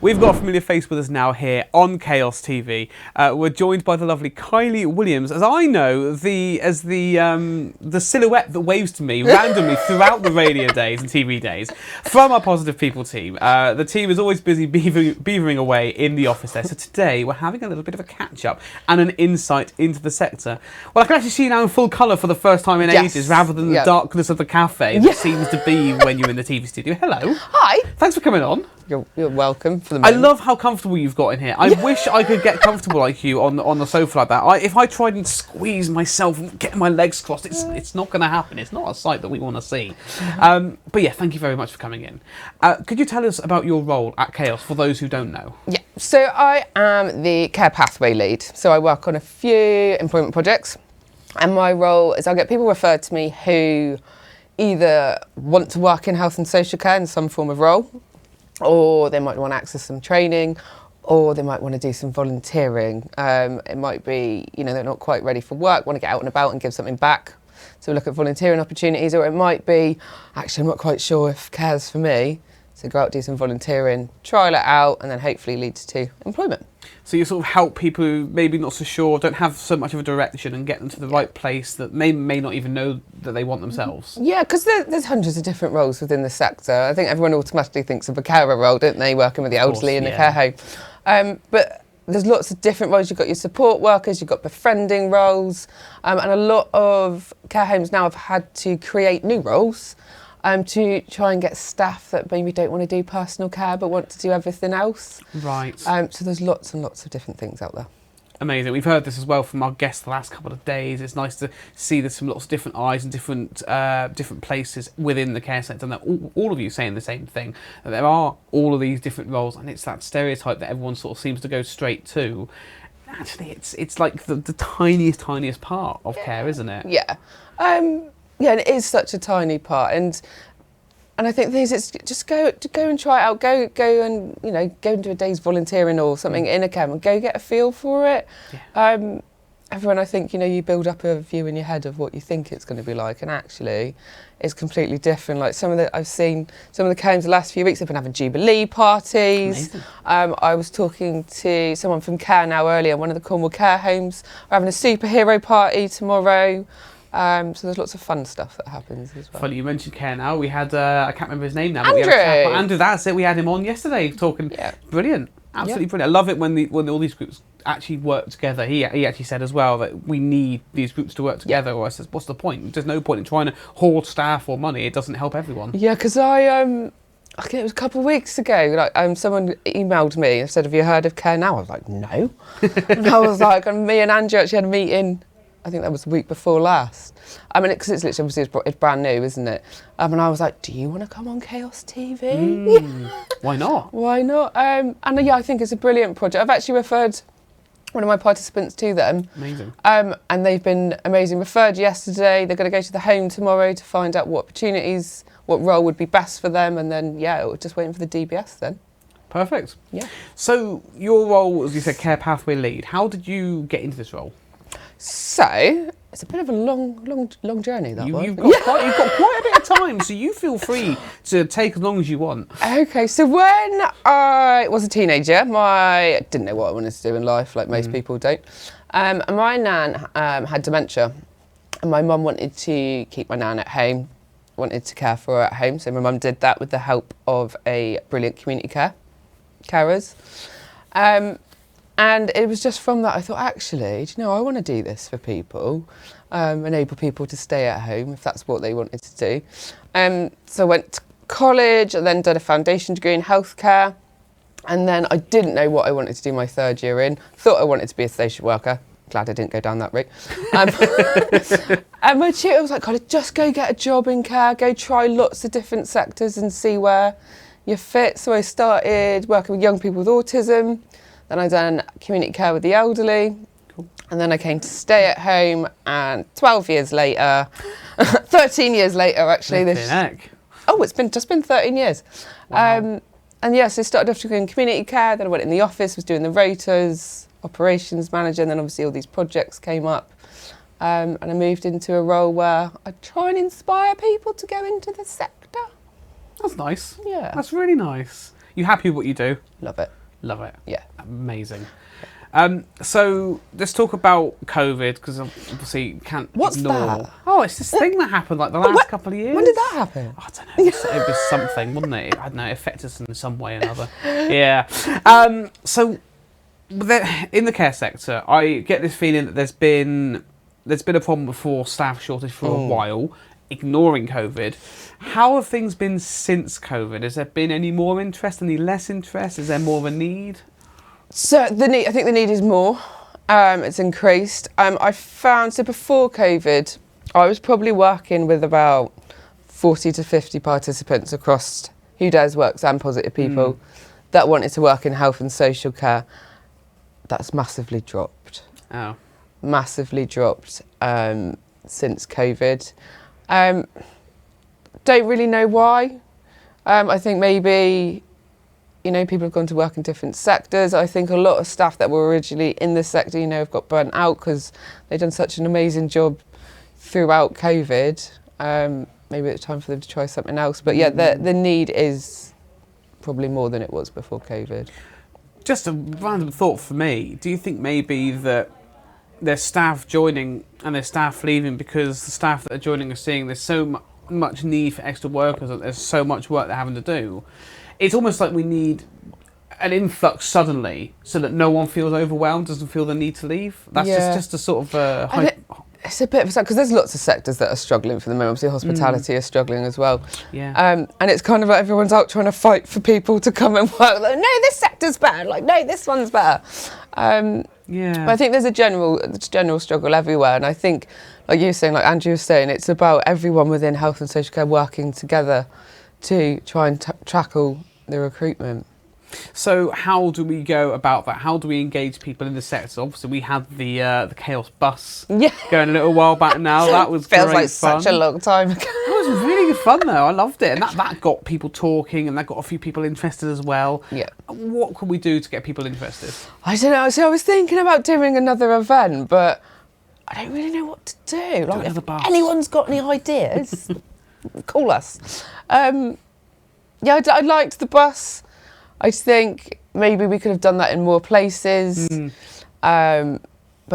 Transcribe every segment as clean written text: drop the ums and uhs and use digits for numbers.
We've got a familiar face with us now here on Chaos TV. We're joined by the lovely Kylie Williams, as I know, the silhouette that waves to me randomly throughout the radio days and TV days from our Positive People team. The team is always busy beavering away in the office there. So today we're having a little bit of a catch-up and an insight into the sector. Well, I can actually see you now in full colour for the first time in ages, rather than the darkness of the cafe that seems to be when you're in the TV studio. Hello. Hi. Thanks for coming on. You're welcome for the I love how comfortable you've got in here. I wish I could get comfortable like you on the sofa like that. If I tried and squeeze myself and get my legs crossed, it's not going to happen. It's not a sight that we want to see. But yeah, thank you very much for coming in. Could you tell us about your role at Chaos for those who don't know? Yeah, so I am the care pathway lead. So I work on a few employment projects, and my role is I get people referred to me who either want to work in health and social care in some form of role, or they might want to access some training, or they might want to do some volunteering. It might be, they're not quite ready for work, want to get out and about and give something back. So we look at volunteering opportunities, or it might be, actually I'm not quite sure if care's for me, so go out, do some volunteering, trial it out, and then hopefully leads to employment. So you sort of help people who maybe not so sure, don't have so much of a direction, and get them to the right place that may not even know that they want themselves. Yeah, because there's hundreds of different roles within the sector. I think everyone automatically thinks of a carer role, don't they, working with the elderly in a care home. But there's lots of different roles. You've got your support workers, you've got befriending roles, and a lot of care homes now have had to create new roles to try and get staff that maybe don't want to do personal care but want to do everything else. Right. So there's lots and lots of different things out there. Amazing. We've heard this as well from our guests the last couple of days. It's nice to see there's some lots of different eyes and different places within the care sector, and that all of you saying the same thing, that there are all of these different roles, and it's that stereotype that everyone sort of seems to go straight to. Actually, it's like the tiniest part of care, isn't it? Yeah. Yeah, and it is such a tiny part, and I think it's just go and try it out. Go and go and do a day's volunteering or something in a camp and go get a feel for it. Yeah. Everyone, I think you build up a view in your head of what you think it's going to be like, and actually, it's completely different. Like I've seen some of the homes the last few weeks, they've been having Jubilee parties. I was talking to someone from Care Now earlier, one of the Cornwall care homes. We're having a superhero party tomorrow. So there's lots of fun stuff that happens as well. Funny you mentioned Care Now. We had I can't remember his name now. Andrew. But Andrew, that's it. We had him on yesterday talking. Yeah. Brilliant, absolutely brilliant. I love it when all these groups actually work together. He actually said as well that we need these groups to work together. Or I said, what's the point? There's no point in trying to hoard staff or money. It doesn't help everyone. Yeah, because I think it was a couple of weeks ago. Someone emailed me and said, "Have you heard of Care Now?" I was like, "No," and I was like, and me and Andrew actually had a meeting. I think that was the week before last. Because it's literally, obviously, it's brand new, isn't it? And I was like, do you want to come on Chaos TV? Why not? Why not? I think it's a brilliant project. I've actually referred one of my participants to them. Amazing. And they've been amazing. Referred yesterday. They're going to go to the home tomorrow to find out what opportunities, what role would be best for them. And then, just waiting for the DBS then. Perfect. Yeah. So your role, as you said, care pathway lead. How did you get into this role? So it's a bit of a long journey. You've got quite a bit of time, so you feel free to take as long as you want. Okay, so when I was a teenager, I didn't know what I wanted to do in life, like most people don't. And my nan had dementia, and my mum wanted to keep my nan at home, wanted to care for her at home. So my mum did that with the help of a brilliant community carers. And it was just from that I thought, actually, I want to do this for people, enable people to stay at home if that's what they wanted to do. So I went to college and then did a foundation degree in healthcare. And then I didn't know what I wanted to do my third year in. Thought I wanted to be a social worker. Glad I didn't go down that route. And my tutor was like, God, just go get a job in care, go try lots of different sectors and see where you fit. So I started working with young people with autism. Then I done community care with the elderly. Cool. And then I came to stay at home, and 12 years later, 13 years later actually. It's been 13 years. Wow. So I started off doing community care, then I went in the office, was doing the rotas, operations manager, and then obviously all these projects came up. And I moved into a role where I try and inspire people to go into the sector. That's nice. Yeah. That's really nice. You happy with what you do? Love it. Love it. Yeah. Amazing. So let's talk about COVID, because obviously you can't What's ignore. that? Oh, it's this thing that happened like the last couple of years. When did that happen? I don't know. It was something, wasn't it? I don't know. It affected us in some way or another. Yeah. So in the care sector, I get this feeling that there's been a problem before staff shortage for a while, ignoring COVID. How have things been since COVID? Has there been any more interest, any less interest? Is there more of a need? So I think the need is more. It's increased. I found, so before COVID, I was probably working with about 40 to 50 participants across who does works and positive people that wanted to work in health and social care. That's massively dropped. Oh. Massively dropped since COVID. Don't really know why. I think maybe, people have gone to work in different sectors. I think a lot of staff that were originally in this sector, have got burnt out because they've done such an amazing job throughout COVID. Maybe it's time for them to try something else. But yeah, the need is probably more than it was before COVID. Just a random thought for me. Do you think maybe that there's staff joining and there's staff leaving because the staff that are joining are seeing there's so much need for extra workers, and there's so much work they're having to do? It's almost like we need an influx suddenly so that no one feels overwhelmed, doesn't feel the need to leave. That's just a sort of... It's a bit of a, because there's lots of sectors that are struggling for the moment. Obviously, hospitality is struggling as well. Yeah. And it's kind of like everyone's out trying to fight for people to come and work. Like, no, this sector's better. Like, no, this one's better. Yeah. But I think there's a general struggle everywhere. And I think, like you were saying, like Andrew was saying, it's about everyone within health and social care working together to try and tackle the recruitment. So how do we go about that? How do we engage people in the sector? Obviously, we had the Chaos bus going a little while back now. That was Feels great like fun. such a long time ago. It was really good fun though. I loved it, and that got people talking, and that got a few people interested as well. Yeah. What can we do to get people interested? I don't know. So I was thinking about doing another event, but I don't really know what to do. Like, if anyone's got any ideas, call us. I liked the bus. I think maybe we could have done that in more places. But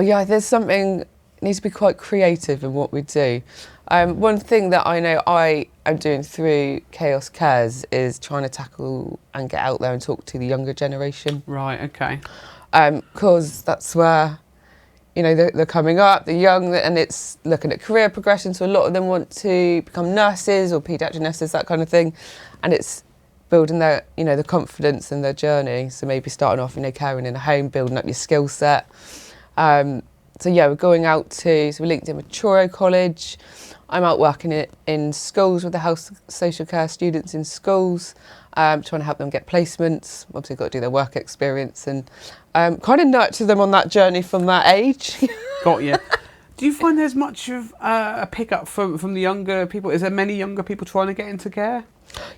yeah, there's something, needs to be quite creative in what we do. One thing that I know I am doing through Chaos Cares is trying to tackle and get out there and talk to the younger generation. Right, okay. Because that's where, they're coming up, they're young, and it's looking at career progression. So a lot of them want to become nurses or paediatric nurses, that kind of thing. And it's building their, the confidence in their journey. So maybe starting off, caring in a home, building up your skill set. So yeah, we're going out so we're linked in with Truro College. I'm out working in schools with the health social care students in schools, trying to help them get placements. Obviously got to do their work experience and kind of nurture them on that journey from that age. Got you. Do you find there's much of a pickup from the younger people? Is there many younger people trying to get into care?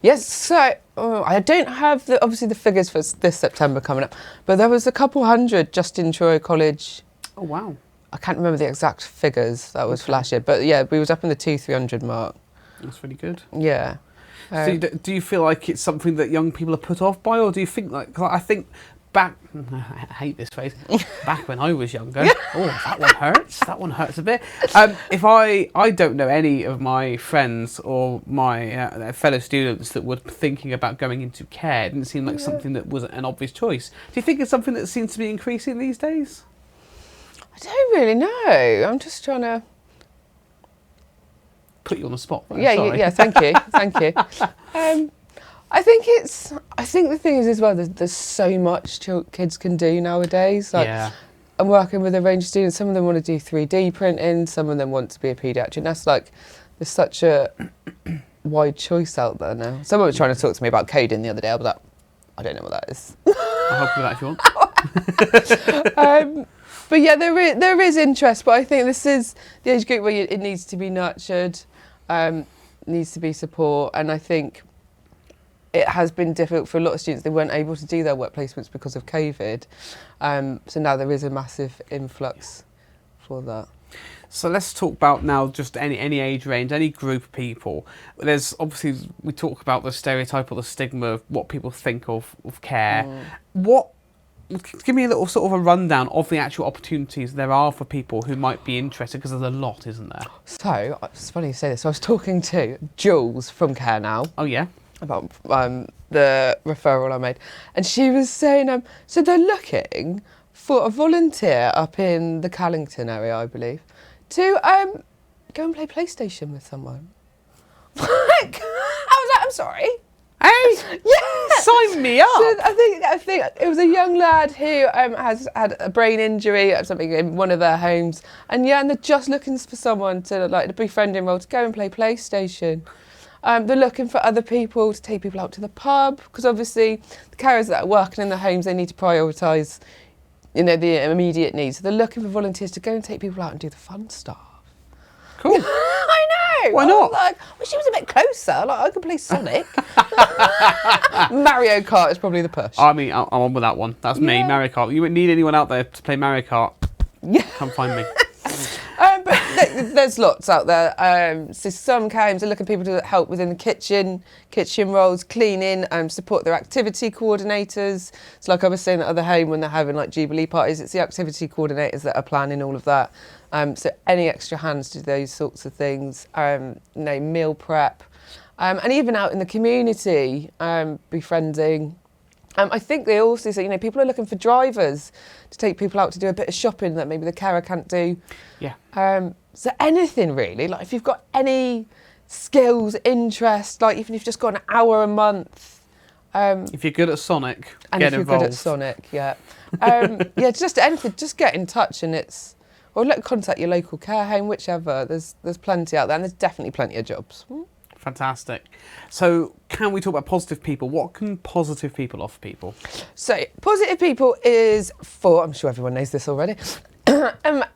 Yes, so I don't have obviously the figures for this September coming up, but there was a couple hundred just in Truro College. Oh wow. I can't remember the exact figures, that was flashing, but yeah, we was up in the 200-300 mark. That's really good. Yeah. So do you feel like it's something that young people are put off by, or do you think I think back, I hate this phrase, back when I was younger, that one hurts a bit. If I don't know any of my friends or my fellow students that were thinking about going into care. It didn't seem like something that was an obvious choice. Do you think it's something that seems to be increasing these days? I don't really know. I'm just trying to put you on the spot. Though. Yeah, thank you. I think the thing is as well, there's so much kids can do nowadays. Like, I'm working with a range of students. Some of them want to do 3D printing. Some of them want to be a paediatric. That's like, there's such a wide choice out there now. Someone was trying to talk to me about coding the other day. I was like, I don't know what that is. I'll help you with that if you want. But yeah, there is interest, but I think this is the age group where it needs to be nurtured, needs to be support, and I think it has been difficult for a lot of students. They weren't able to do their work placements because of COVID, so now there is a massive influx for that. So let's talk about now just any age range, any group of people. There's obviously, we talk about the stereotype or the stigma of what people think of care. Give me a little sort of a rundown of the actual opportunities there are for people who might be interested, because there's a lot, isn't there? So, it's funny you say this. So I was talking to Jules from Care Now. Oh, yeah? About the referral I made. And she was saying, so they're looking for a volunteer up in the Callington area, I believe, to go and play PlayStation with someone. I was like, I'm sorry. Hey, yeah, sign me up. So I think it was a young lad who has had a brain injury or something in one of their homes, and they're just looking for someone to like the befriending role to go and play PlayStation. They're looking for other people to take people out to the pub, because obviously the carers that are working in the homes, they need to prioritise, the immediate needs. So they're looking for volunteers to go and take people out and do the fun stuff. Cool. I know. Why not? She was a bit closer. Like, I could play Sonic. Mario Kart is probably the push. I mean, I'm on with that one. That's me, Mario Kart. You wouldn't need anyone out there to play Mario Kart. Yeah. Come find me. But there's lots out there. So some care homes are looking for people to help within the kitchen roles, cleaning, support their activity coordinators. So like I was saying at other home, when they're having like Jubilee parties, it's the activity coordinators that are planning all of that. So any extra hands to those sorts of things, meal prep, and even out in the community, befriending. I think they also say, people are looking for drivers to take people out to do a bit of shopping that maybe the carer can't do. Yeah. So anything really, like if you've got any skills, interest, like even if you've just got an hour a month. If you're good at Sonic, and get if involved. you're good at Sonic, yeah. Just anything, just get in touch or contact your local care home, whichever. There's plenty out there, and there's definitely plenty of jobs. Fantastic. So can we talk about positive people? What can positive people offer people? So positive people is for, I'm sure everyone knows this already,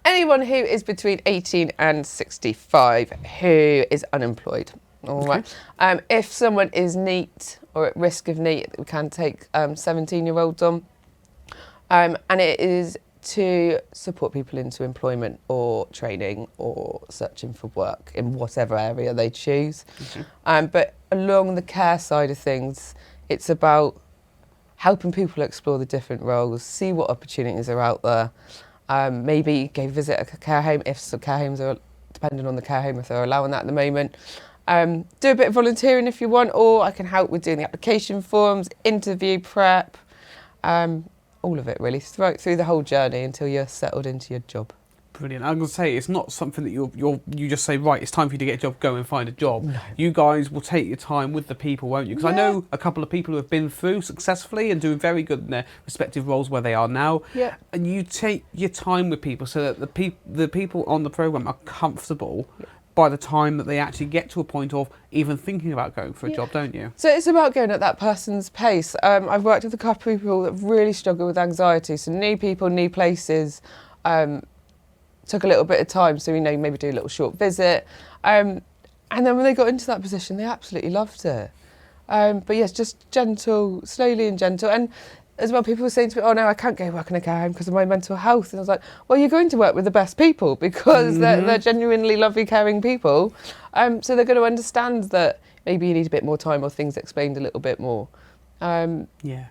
anyone who is between 18 and 65 who is unemployed. All right. If someone is NEET or at risk of NEET, we can take 17-year-olds on. And it is to support people into employment or training or searching for work in whatever area they choose. But along the care side of things, it's about helping people explore the different roles, see what opportunities are out there. Maybe go visit a care home if some care homes are, depending on the care home, if they're allowing that at the moment. Do a bit of volunteering if you want, or I can help with doing the application forms, interview prep, all of it really, through the whole journey until you're settled into your job. Brilliant. I'm going to say, it's not something that you just say, right, it's time for you to get a job, go and find a job. No. You guys will take your time with the people, won't you? Because I know a couple of people who have been through successfully and doing very good in their respective roles where they are now. Yeah. And you take your time with people so that the people on the programme are comfortable by the time that they actually get to a point of even thinking about going for a job, don't you? So it's about going at that person's pace. I've worked with a couple of people that really struggle with anxiety. So new people, new places, took a little bit of time. So, maybe do a little short visit. And then when they got into that position, they absolutely loved it. But yes, just gentle, slowly and gentle. And as well, people were saying to me, oh no, I can't go work in a care home because of my mental health. And I was like, well, you're going to work with the best people because they're genuinely lovely, caring people. So they're going to understand that maybe you need a bit more time or things explained a little bit more. Yeah.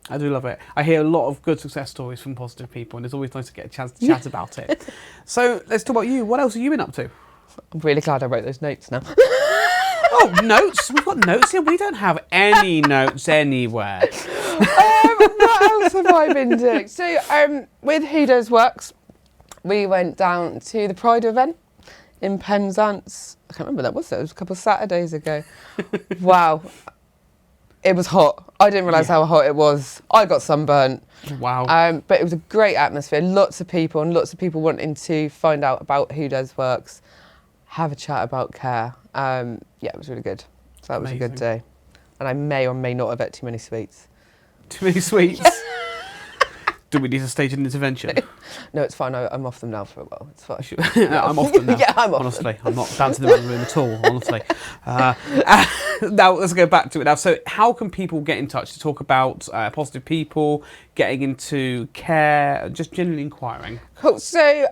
I do love it. I hear a lot of good success stories from positive people, and it's always nice to get a chance to chat about it. So let's talk about you. What else have you been up to? I'm really glad I wrote those notes now. Oh, notes? We've got notes here. We don't have any notes anywhere. What else have I been doing? So with Who Does Works, we went down to the Pride event in Penzance. I can't remember that, was it? It was a couple of Saturdays ago. Wow. It was hot. I didn't realise how hot it was. I got sunburnt. Wow. But it was a great atmosphere. Lots of people and lots of people wanting to find out about Who Does Works, have a chat about care. It was really good. So that was a good day. And I may or may not have ate too many sweets. Too many sweets? Do we need to stage an intervention? No, it's fine. I'm off them now for a while. It's fine. I'm off them now. Yeah, I'm off honestly, them. I'm not bouncing around the room at all. Honestly. Now let's go back to it. Now, so how can people get in touch to talk about positive people getting into care, just generally inquiring? Cool. So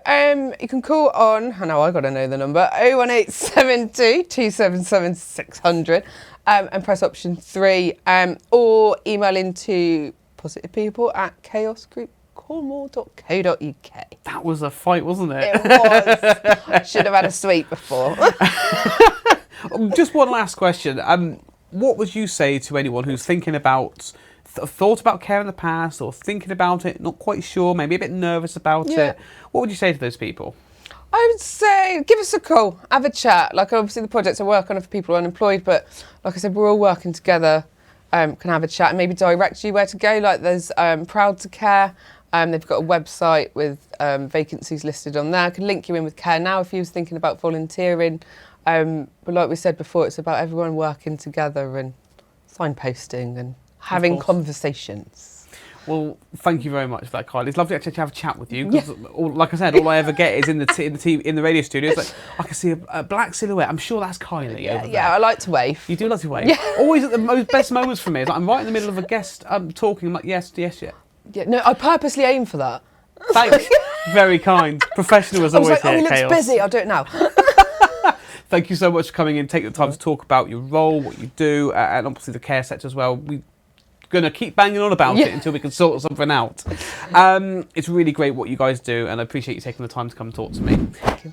you can call on. I know I got to know the number. 01872 277 600, and press option 3, or email into positivepeople@chaosgroupcornwall.co.uk. That was a fight, wasn't it? It was. I should have had a sweet before. Just one last question. What would you say to anyone who's thinking about, thought about care in the past, or thinking about it, not quite sure, maybe a bit nervous about it? What would you say to those people? I would say give us a call, have a chat. Like, obviously the projects I work on are for people unemployed, but like I said, we're all working together. Can have a chat and maybe direct you where to go. Like, there's Proud to Care. They've got a website with vacancies listed on there. I can link you in with Care Now if you was thinking about volunteering. But like we said before, it's about everyone working together and signposting and having conversations. Well, thank you very much for that, Kylie. It's lovely actually to have a chat with you. Because, like I said, all I ever get is in the radio studio. It's like, I can see a black silhouette. I'm sure that's Kylie over there. Yeah, I like to wave. You do like to wave. Yeah. Always at the best moments for me. It's like I'm right in the middle of a guest talking. I'm like, yes. Yeah, no, I purposely aim for that. Thanks. Very kind. Professional as always. I was like, here, he looks Chaos. busy. I'll do it now. Thank you so much for coming in, taking the time to talk about your role, what you do, and obviously the care sector as well. We're going to keep banging on about it until we can sort something out. It's really great what you guys do, and I appreciate you taking the time to come and talk to me. Thank you.